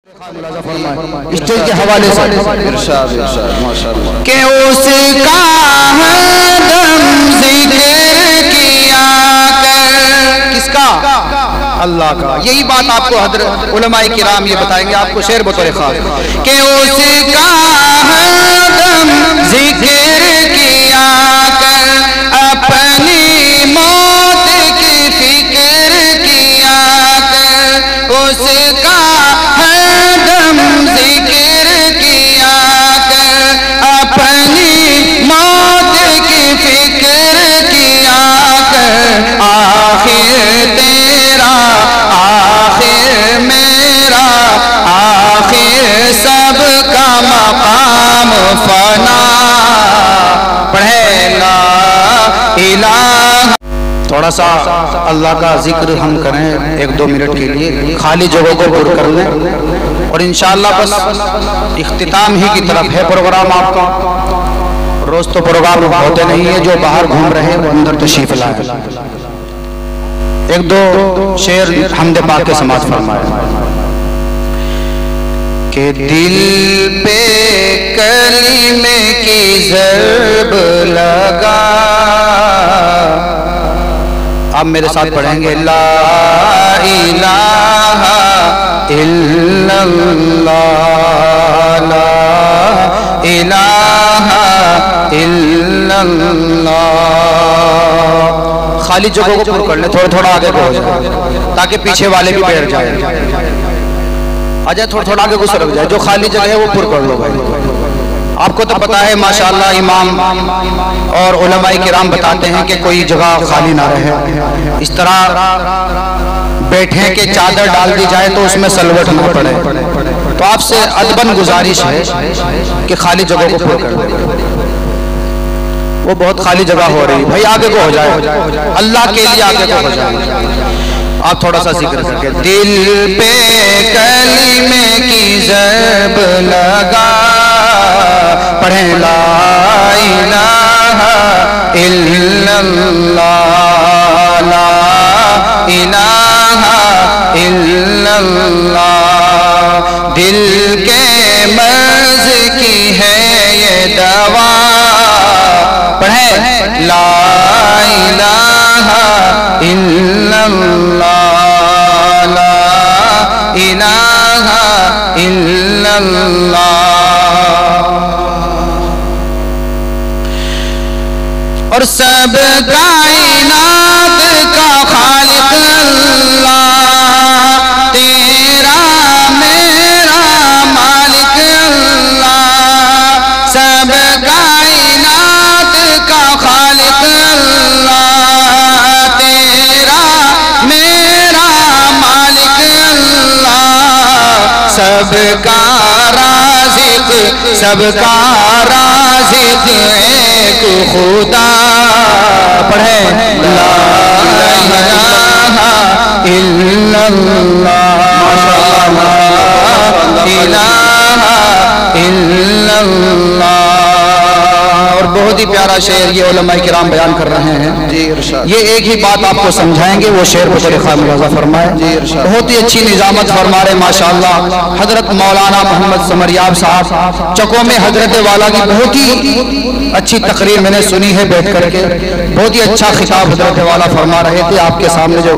Stage کے حوالے سے ارشاد ماشاءاللہ کہ اس کا دم ذکر کیا کر، کس کا؟ اللہ کا۔ یہی بات آپ کو حضرت علماء کرام یہ بتائیں گے آپ کو شعر بطور خاص کہ اس کا دم ذکر کیا کر، اپنی موت کی فکر کیا کر، اس کا تھوڑا سا اللہ کا ذکر ہم کریں ایک دو منٹ کے لیے، خالی جگہوں کو پر کر لیں، اور انشاءاللہ بس اختتام ہی کی طرف ہے پروگرام آپ کا۔ روز تو پروگرام ہوتے نہیں ہے، جو باہر گھوم رہے ہیں وہ اندر تشریف لائیں۔ ایک دو شعر حمد پاک کے سماعت فرمائے کہ دل پہ کلمے کی ضرب لگا، آپ میرے ساتھ پڑھیں گے لا الہ الا اللہ، لا الہ الا اللہ۔ خالی جگہوں کو پر کر لیں، تھوڑا تھوڑا آگے کو ہو جائے تاکہ پیچھے والے بھی بیٹھ جائیں، آ جائے تھوڑا تھوڑا آگے کو سرک جائے، جو خالی جگہ ہے وہ پر کر لو بھائی۔ آپ کو تو پتہ ہے ماشاءاللہ امام اور علماء کرام بتاتے ہیں کہ کوئی جگہ خالی نہ رہے، اس طرح بیٹھیں کہ چادر ڈال دی جائے تو اس میں سلوٹ نہ پڑے۔ تو آپ سے ادباً گزارش ہے کہ خالی جگہ کو پر کر دیں، وہ بہت خالی جگہ ہو رہی بھائی، آگے کو ہو جائے، اللہ کے لیے آگے کو ہو جائے۔ آپ تھوڑا سا ذکر کر کے دل پہ کلمے کی ضرب لگا، پڑھیں لا الہ الا اللہ، لا الہ الا اللہ۔ دل کے مرض کی ہے یہ دوا، پڑھیں لا الہ الا اللہ، لا الہ الا اللہ۔ اور سب کائنات کا خالق اللہ، تیرا میرا مالک اللہ، سب کائنات کا خالق اللہ، تیرا میرا مالک اللہ، سب کا رازق، سب کا رازق ایک خدا، پڑھیں لا الہ الا اللہ، لا الہ الا اللہ۔ اور بہت ہی پیارا شعر یہ علماء کرام بیان کر رہے ہیں، یہ ایک ہی بات آپ کو سمجھائیں گے، وہ شعر بطور خواہ ملاحظہ فرمائے، بہت ہی اچھی نظامت فرما رہے ماشاءاللہ حضرت مولانا محمد سمریاب صاحب چکوں میں حضرت والا کی بہت ہی اچھی تقریر میں نے سنی ہے بیٹھ کر کے، بہت ہی اچھا خطاب حضرت والا فرما رہے تھے، آپ کے سامنے جو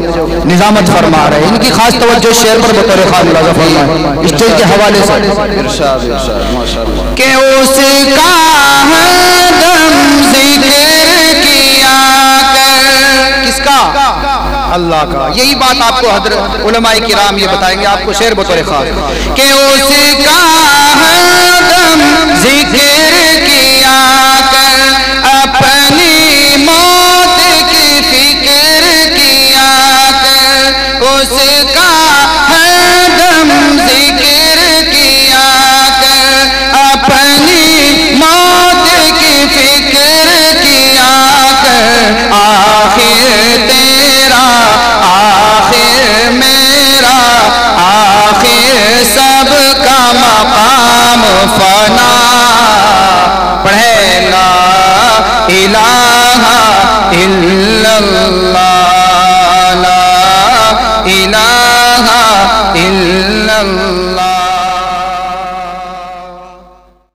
نظامت فرما رہے ہیں ان کی خاص توجہ شعر پر بطور خواہ ملاحظہ فرمائے اسٹیج کے حوالے سے ارشاد ماشاءاللہ کہ اس کا دم ذکر کیا کر، کس کا؟ اللہ کا۔ یہی بات آپ کو حضرت علماء کرام یہ بتائیں گے آپ کو شعر بطور خاص کہ اس کا دم ذکر